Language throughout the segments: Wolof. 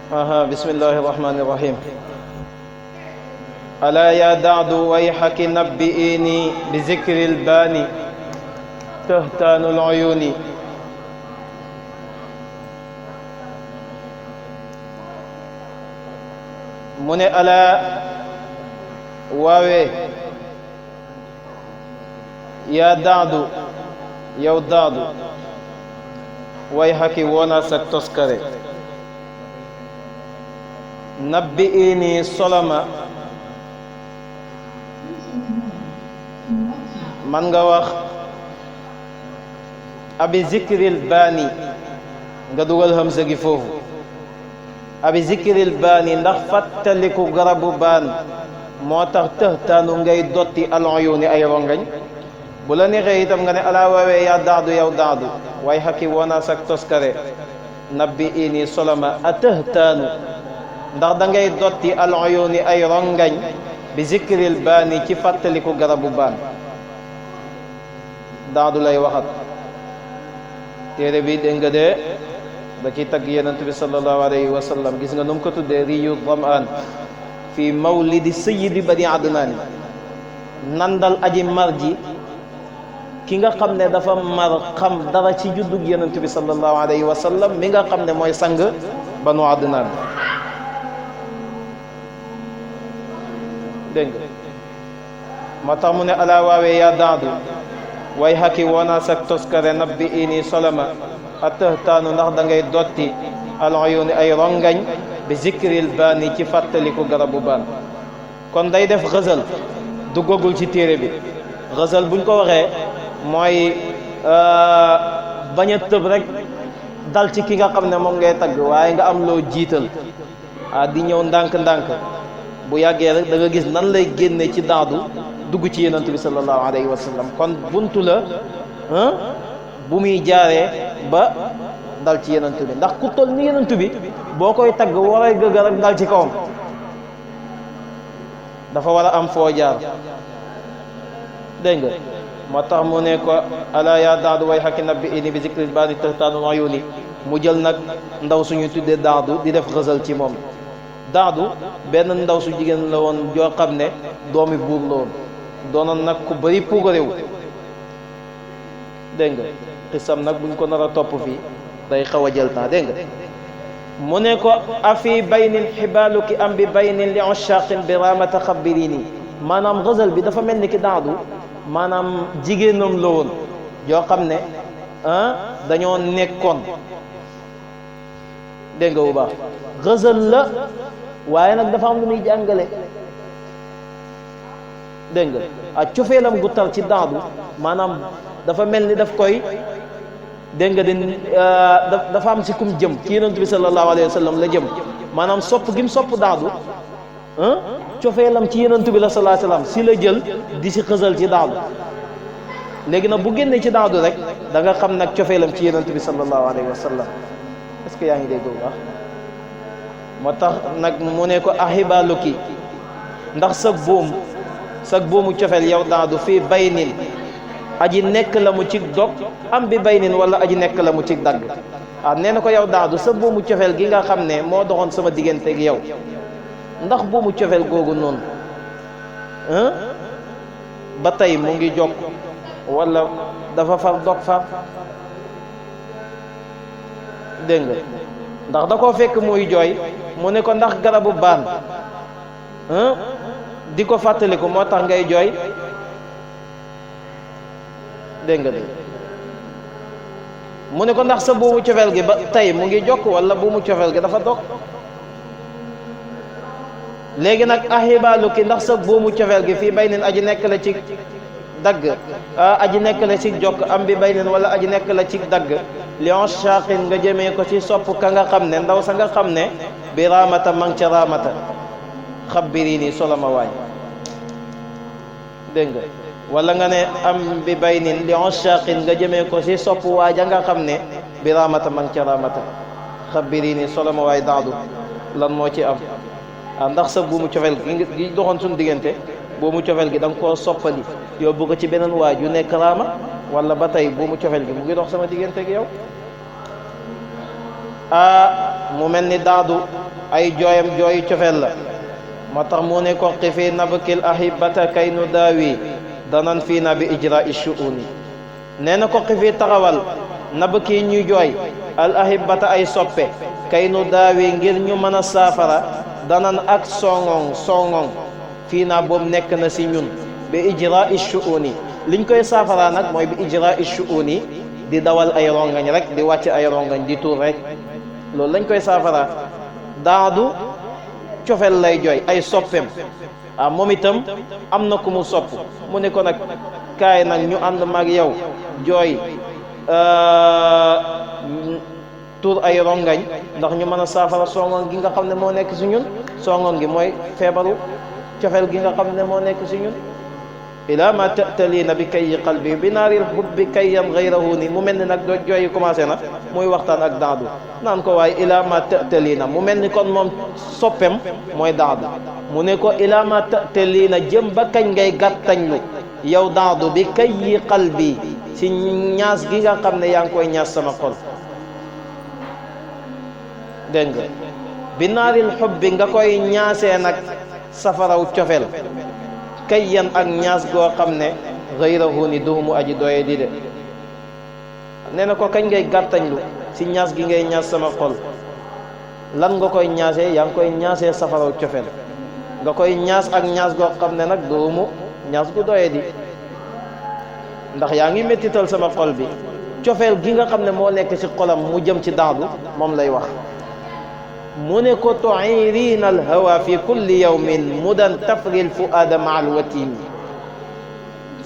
بسم الله الرحمن الرحيم. ألا يا دعد ويحك نبئيني بذكر الباني تهتان العيون. من ألا واوي يا دعد يو دعد ويحك ونا سكتسكري nabbi'ini solama man nga wax abi zikril baani nga dugal hamza gi foofu abi zikril baani ndax fàttaliku garabu baan moo tax tëxtaanu ngay dotti al-uyuuni ay rongañ bu la neexee itam nga ne alaa waawee yaa daadu yow daadu way xaki wona sak toskare nabbi'ini solama a tëxtaanu ndax da ngay dotti al-uyuuni ay rongañ bi zikril baani ci fàttaliku garabu baan daadu lay waxat téere bi dégg nga de da ciy tagg yonent bi sallallahu alayhi wa sallam gis nga nu mu ko tuddee riyu damaan fi mawlidi sayyidi bani adnaan nandal aji mar ji ki nga xam ne dafa mar xam dara ci juddug yonent bi sallallahu alayhi wa sallam mi nga xam ne mooy sang banu adnaan dégg nga moo tax mu ne alaa waawee yaa daadu way xaki woonaa sak toskare nabbi ini solama a tëxtaanu ndax da ngay dotti al-uyuuni ay rongañ bi zikril baani ci fàttaliku garabu baan kon day def xësal duggagul ci téere bi xësal buñ ko waxee mooy bañ a tëb rek dal ci ki nga xam ne moom ngay tagg waaye nga am loo jiital di ñëw ndànk-ndànk bu yàggee rek da nga gis nan lay génne ci daadu dugg ci yonent bi sallallahu alayhi wa sallam kon buntu la bu muy jaaree ba dal ci yonent bi ndax ku toll ni yonent bi boo koy tagg waray gëgg rek dal ci kawam dafa war a am foo jaar dégg nga moo tax mu ne ko alaa yaa daadu way xakki nabbi ini bi zikril baani tëxtaanu uyuuni mu jël nag ndaw suñu tuddee daadu di def xësal ci moom daadu benn ndaw su jigéen la woon joo xam ne doomi buur la woon doonoon nag ku bëri puugaréew dégg nga xisam nag buñ ko nar a topp fii day xaw a jël temps dégg nga mu ne ko afi baynin xibaaluki am bi baynin li ushaqin bi ramata xabirini maanaam xësal bi dafa mel ni ki daadu maanaam jigéenam la woon joo xam ne dañoo nekkoon dégg nga bu baax xësal la waaye nag dafa am lu muy jàngale dégg nga ak cofeelam gu tar ci daadu maanaam dafa mel ni daf koy dégg nga dafa am si kum jëm ci yonent bi sallallahu alayhi wa sallam la jëm maanaam sopp gi mu sopp daadu cofeelam ci yonent bi la sallallahu alayhi wa sallam si la jël di si xësal ci daadu léegi nag bu génnee ci daadu rek da nga xam nag cofeelam ci yonent bi sallallahu alayhi wa sallam est-ce que yaa ngi dégg bu baax moo tax nag mu ne ko ahibaaluki ndax sag boomu cofeel yow daadu fii baynin aji nekk la mu ci dog am bi baynin wala aji nekk la mu ci dagg nee na ko yow daadu sa boomu cofeel gi nga xam ne moo doxoon sama digganteeg yow ndax boomu cofeel googu noonu ba tey mu ngi jokk wala dafa far dog far dégg nga ndax da koo fekk muy jooy mu ne ko ndax garabu baan di ko fàttaliku moo tax ngay jooy dégg nga mu ne ko ndax sa buumu cofeel gi ba tey mu ngi jokk wala buumu cofeel gi dafa dog léegi nag ahibaalu ki ndax sa buumu cofeel gi fii baynin aji nekk la ci dagg aji nekk la ci jokk am bi baynin wala aji nekk la ci dagg li ushaqin nga jëmee ko ci sopp ka nga xam ne ndaw sa nga xam ne bi raamata mang ca raamata xabirini solama waay dégg nga wala nga ne am bi baynin li ushaqin nga jëmee ko ci sopp waaja nga xam ne bi raamata mang ca raamata xabirini solama waay daadu lan moo ci am ndax sa buumu cofeel gi doxoon suñu diggante buumu cofeel gi da nga koo soppali yóbbu ko ci beneen waaj yu nekk raama wala ba tey buumu cofeel gi mu ngi dox sama diggante ak yow mu mel ni daadu ay jooyam jooyu cofeel la moo tax mu ne ko qifi nabkil ahibata kay nu daawi danan fii na bi ijra'i shu'uni nee na ko qifi taxawal nabki ñuy jooy al ahibata ay soppe kay nu daawi ngir ñu mën a saafara danan ak songoŋ fii naa boobu nekk na si ñun bi ijra'i shu'uni liñ koy saafara nag mooy bi ijra'i shu'uni di dawal ay rongañ rek di wàcc ay rongañ di tuur rek loolu lañ koy saafara daadu cofeel lay jooy ay soppeem moom itam am na ku mu sopp mu ne ko nag kaay nag ñu ànd mag yow jooy tuur ay rongañ ndax ñu mën a saafara songoon gi nga xam ne moo nekk si ñun songoon gi mooy feebaru cofeel gi nga xam ne moo nekk si ñun ila ma ta'talina bi kayyi qalbi bi naaril hubbi kayyan ghayrahu ni mu mel ni nag jooy yi commencé na muy waxtaan ak daadu naan ko waaye ila ma ta'talina mu mel ni kon moom soppem mooy daadu mu ne ko ila ma ta'talina jëm ba kañ ngay gàttañlu yow daadu bi kayyi qalbi si ñaas gi nga xam ne yaa ngi koy ñaas sama xol dégg nga bi naaril hubbi nga koy ñaasee nag safaraw cofeel kayyan ak ñaas goo xam ne gayrahu ni duumu aji doye di de nee na ko kañ ngay gàttañlu si ñaas gi ngay ñaas sama xol lan nga koy ñaasee yaa ngi koy ñaasee safaraw cofeel nga koy ñaas ak ñaas goo xam ne nag duumu ñaas gu doye di ndax yaa ngi mettital sama xol bi cofeel gi nga xam ne moo nekk ci xolam mu jëm ci daadu moom lay wax mu ne ko tu'irina alhawa fi kulli yawmin mudan tafri alfuada ma alwatin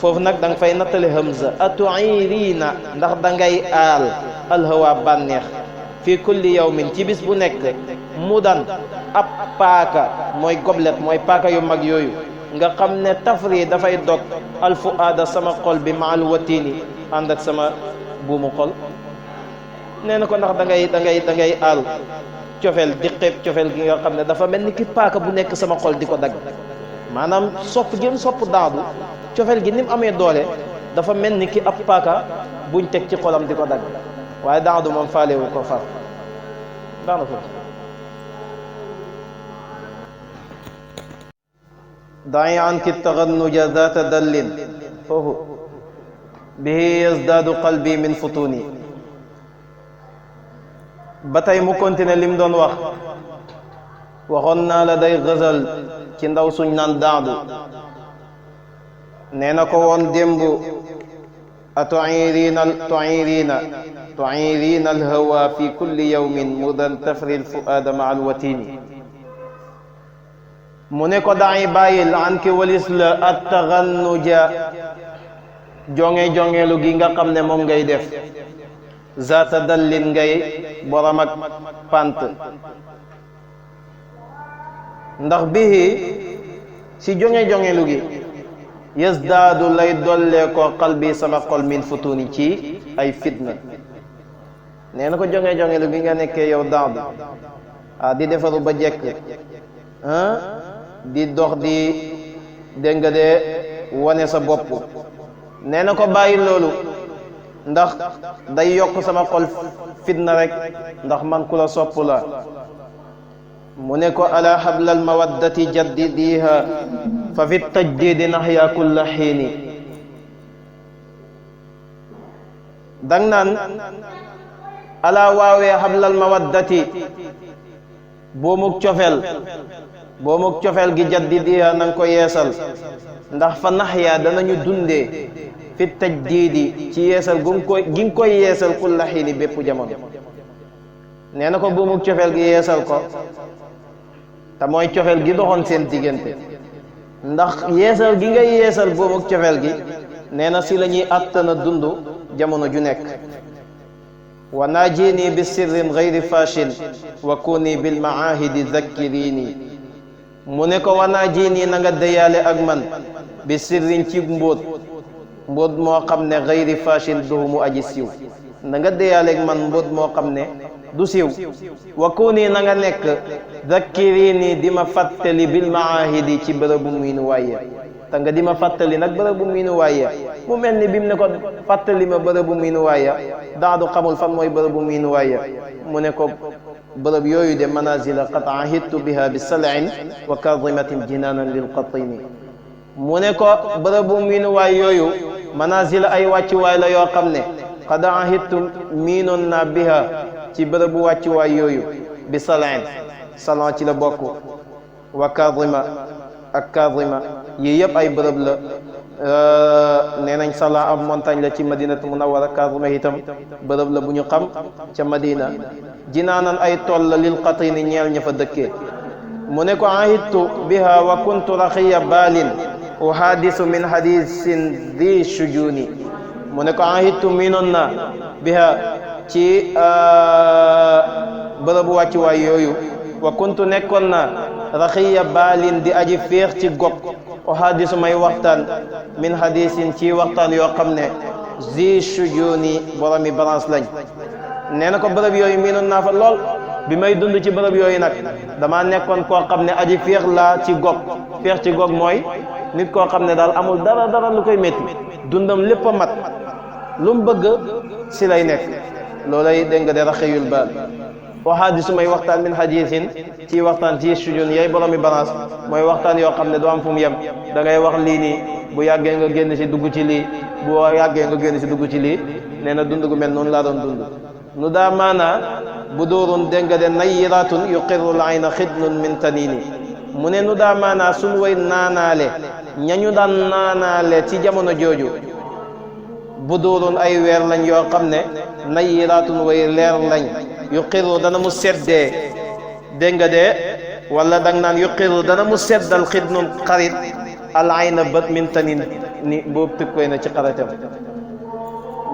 foofu nag da nga fay nattale hamza a tu'irina ndax da ngay aal alhawa bànneex fi kulli yawmin ci bis bu nekk mudan ab paaka mooy goblet mooy paaka yu mag yooyu nga xam ne tafri dafay dog alfuada sama xol bi ma alwatini ànd ak sama buumu xol nee na ko ndax da ngay aal cofeel di xeeb cofeel gi nga xam ne dafa mel ni ki paaka bu nekk sama xol di ko dagg maanaam sopp gi mu sopp daadu cofeel gi ni mu amee doole dafa mel ni ki ab paaka buñ teg ci xolam di ko dagg waaye daadu moom faalewu ko far daana ko da'i anki tagannuja zaata dallin foofu bihi yazdaadu qalbi min futuni ba tey mu continué lim doon waxoon naa la day gëzal ci ndaw suñ naan daadu nee na ko woon démb a tu'irina alhawa fi kulli yawmin mudan tafri alfuada ma alwatini mu ne ko daay bàyyil anki walis la attagannuja jongeelu gi nga xam ne moom ngay def zaata dallin ngay borom ak pant ndax bihi si jongeelu gi yazdaadu lay dollee ko qalbi sama xol min futuni ci ay fitna nee na ko jongeelu gi nga nekkee yow daadu di defaru ba jekk di dox di dégg nga de wane sa bopp nee na ko bàyyi loolu ndax day yokk sama xol fitna rek ndax man ku la sopp la mu ne ko ala hablal mawaddati jaddidiha fa fi tajdidi nahya kulla xiini dang naan ala waawee hablal mawaddati boomuk cofeel gi jaddidiha nanga ko yeesal ndax fa nahya danañu dundee fi tajdiidi ci yeesal gi nga koy yeesal kulla xiini bépp jamono nee na ko buumuk cofeel gi yeesal ko te mooy cofeel gi doxoon seen diggante ndax yeesal gi ngay yeesal buumuk cofeel gi nee na si la ñuy àttana dund jamono ju nekk wa naajini bi sirrin gayri fashin wa kuni bil maahidi zakkirini mu ne ko wa naajini na nga deyaale ak man bi sirrin ci mbóot moo xam ne gayri fashin duhu mu aji siiw na nga deyaaleeg man mbóot moo xam ne du siiw wa kuni na nga nekk zakkirini di ma fàttali bil maahidi ci bërëbu miinu waaye te nga di ma fàttali nag bërëbu miinu waaye mu mel ni bim ne ko fàttali ma bërëbu miinu waaye daadu xamul fan mooy bërëbu miinu waaye mu ne ko bërëb yooyu de manazila qad ahidtu biha bi sal'in wa kadhimatin jinanan lil qatini mu ne ko bërëbu miinuwaay yooyu manazila ay wàccuwaay la yoo xam ne qad ahidtu miinoon naa biha ci bërëbu wàccuwaay yooyu bi sal'in sal'in ci la bokk wa kadhima ak kadhima yii yëpp ay bërëb la nee nañ sala ab montagne la ci madinatu munawwara kadhima itam bërëb la bu ñu xam ca madina jinaanan ay tool la lil qatini ñeel ña fa dëkkee mu ne ko ahidtu biha wa kuntu raxiya baalin uhadisu min hadisin di shujuni mu ne ko ahidtu miinoon naa biha ci bërëbu wàccuwaay yooyu wa kuntu nekkoon naa raxiya baalin di aji féex ci gopp uhadisu may waxtaan min hadisin ci waxtaan yoo xam ne di shujuni boromi balance lañ nee na ko bërëb yooyu miinoon naa fa lool bi may dund ci bërëb yooyu nag damaa nekkoon koo xam ne aji féex laa ci gopp féex ci gopp mooy nit koo xam ne daal amul dara lu koy métti dundam lépp a mat lu mu bëgg si lay nekk loolay dégg nga de raxiyul baal waxaadisu may waxtaan min hadisin ci waxtaan ci sujun yay boromi balance mooy waxtaan yoo xam ne du am fu mu yem da ngay wax lii nii bu yàggee nga génn si dugg ci lii bu yàggee nga génn si dugg ci lii nee na dund gu mel noonu laa doon dund nu daa maanaa bu dóorun dégg nga de nayiratun yuqirru layna xidnun min tanini mu ne nu daa maanaa suñu way naanaale ñañu daan naanaale ci jamono jooju bu dóorun ay weer lañ yoo xam ne nayiratun way leer lañ yuqirru dana mu seddee dégg nga de wala dang naan yuqirru dana mu seddal xidnun xarit al ayna bët min tanin ni boobu tëkkoy na ci xaritam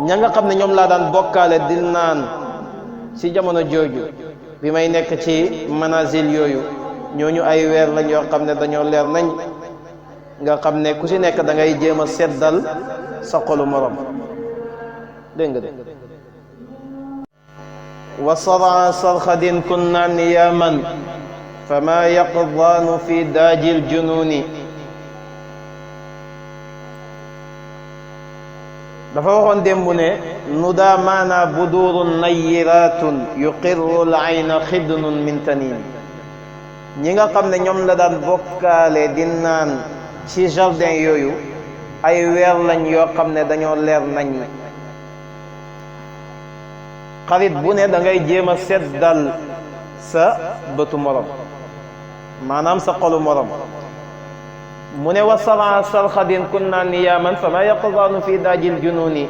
ña nga xam ne ñoom laa daan bokkaale di naan ci jamono jooju bi may nekk ci manazil yooyu ñooñu ay weer lañ yoo xam ne dañoo leer nañ nga xam ne ku ci nekk da ngay jéem a seddal sa xolu morom dégg nga de wa sara sarxadin kunna niyaman fama yaqdaanu fi daajil jununi dafa waxoon démb ne nu daa maanaa budurun nayiratun yuqirru l ayna xidnun min tanin ñi nga xam ne ñoom la daan bokkaale di naan ci jardin yooyu ay weer lañ yoo xam ne dañoo leer nañ xarit bu ne da ngay jéem a seddal sa bëtu morom maanaam sa xolu morom mu ne wa sara sarxadin kunna niyaman fama yaqdaanu fi daajil jununi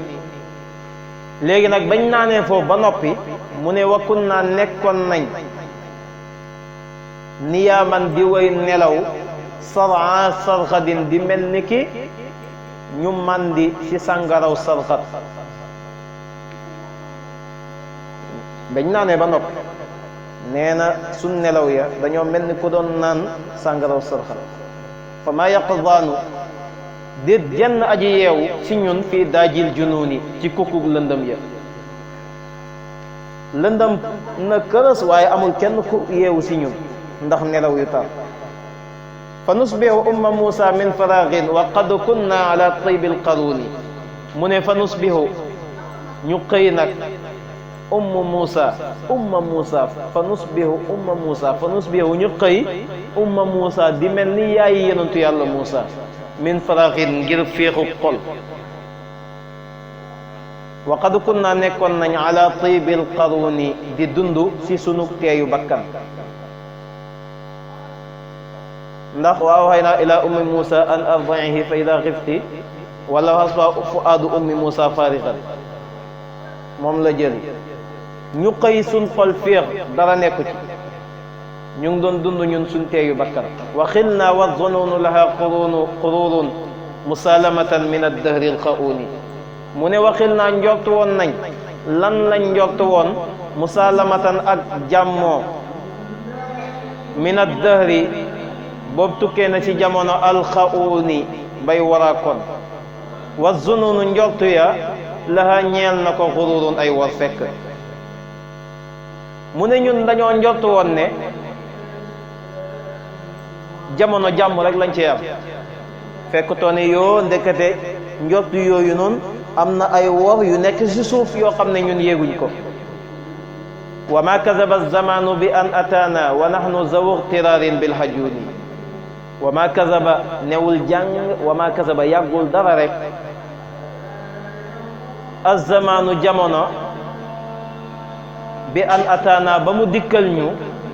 léegi nag bañ naanee foofu ba noppi mu ne wa kunna nekkoon nañ niyaman di way nelaw sara sarxadin di mel ni ki ñu màndi ci sàngaraw sarxat bañ naanee ba noppi nee na suñ nelaw ya dañoo mel ni ku doon naan sàngaraw sarxat fa ma yaqdaanu déet jenn aji yeewu ci ñun fii daajil junuuni ci kukkug lëndëm ya lëndëm na kërës waaye amul kenn ku yeewu ci ñun ndax nelaw yu tar fa nusbihu umma Muusa min faragin wa qad kunna ala taybil qaruni mu ne fa nusbihu ñu xëy nag umma Muusa fa nusbihu ñu xëy umma Muusa di mel ni yaayi yonentu yàlla Muusa min faragin ngir féexu xol wa qad kunna nekkoon nañ ala taybil qaruni di dund ci sunu teeyu bakkan ndax wa awhaynaa ilaa ummi Muusa an ardi'ihi fa idaa xifti wala hasba fuaadu ummi Muusa faarigan moom la jël ñu xëy suñ xol féex dara nekku ci ñu ngi doon dund ñun suñ teeyu bakkan wa xilnaa wa zunuunu laha qururun musalamatan min ad-dahri al-xa'uuni mu ne wa xilnaa njortu woon nañ lan lañ njortu woon musalamatan ak jàmmoo min ad-dahri boobu tukkee na ci jamono alxauni bay waraakoon wa zununu njortu ya laha ñeel na ko xururun ay war fekk mu ne ñun dañoo njortu woon ne jamono jàmm rek lañ ci am fekk toone yoo ndekete njortu yooyu noonu am na ay wor yu nekk ci suuf yoo xam ne ñun yéeguñ ko wa ma kazaba zamanu bi an ataana wa nahnu zawu tirarin bil hajuni wa ma kazaba newul jàng wa ma kazaba yàggul dara rek az-zamanu jamono bi an ataana ba mu dikkal ñu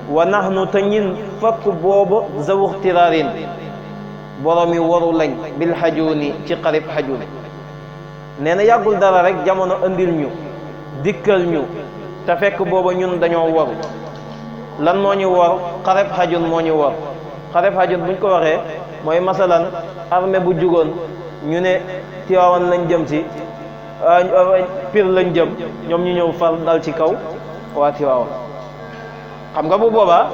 wa nahnu te ñin fakk boobu zawu tirarin borom yi waru lañ bil hajuni ci xarib hajun nee na yàggul dara rek jamono andil ñu dikkal ñu te fekk booba ñun dañoo waru lan moo ñu war xareb hajun moo ñu war xareb hajun buñ ko waxee mooy masalan armée bu jugoon ñu ne Tiwaawan lañ jëm si Pire lañ jëm ñoom ñu ñëw far dal ci kaw waa Tiwaawan xam nga bu boobaa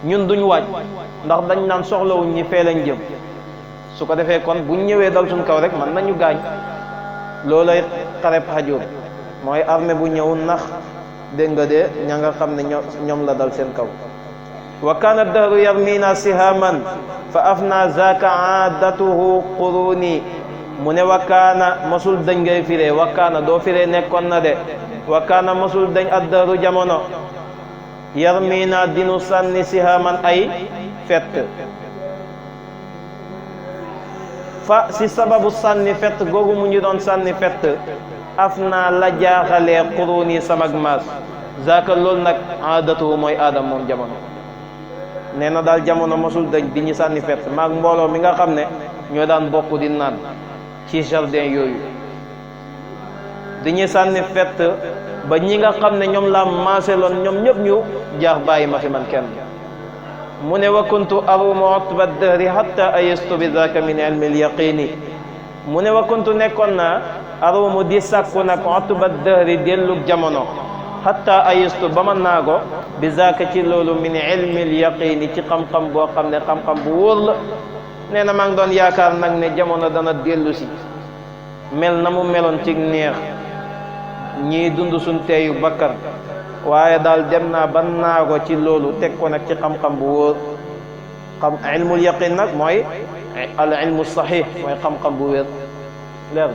ñun duñ waaj ndax dañ naan soxlawuñ ñi fee lañ jëm su ko defee kon buñ ñëwee dal suñ kaw rek man nañu gaañ loolay xareb hajun mooy armée bu ñëw nax dégg nga de ña nga xam ne ñoom la dal seen kaw wa kaana dahru yarmina sihaman fa afna zaka aadatuhu quruni mu ne wa kaana masul dañ ngay firee wa kaana doo firee nekkoon na de wa kaana masul dañ ad dahru jamono yarmina dinu sànni sihaman ay fett fa si sababu sànni fett googu mu ñu doon sànni fett af naa la jaaxalee quruni samag maas zaaka loolu nag aadatu mooy aadam moom jamono nee na daal jamono mosul dañ di ñu sànni fett maag mbooloo mi nga xam ne ñoo daan bokk di naan ci jardin yooyu di ñu sànni fett ba ñi nga xam ne ñoom laa maaseloon ñoom ñëpp ñu jaax bàyyi ma fi man kenn mu ne wa kuntu arumu utba dahri hatta ayastu bi zaaka min ilmi alyaqini mu ne wa kuntu nekkoon naa arumu di sàkku nag utba dahri dellug jamono hatta ayastu ba ma naago bi zaaka ci loolu min ilmi alyaqini ci xam-xam boo xam ne xam-xam bu wóor la nee na maa ngi doon yaakaar nag ne jamono dana dellu si mel na mu meloon ci neex ñii dund suñ teeyu bakkan waaye daal dem naa ba naago ci loolu teg ko nag ci xam-xam bu wóor xam ilmul yaqin nag mooy al ilmu sahih mooy xam-xam bu wér leer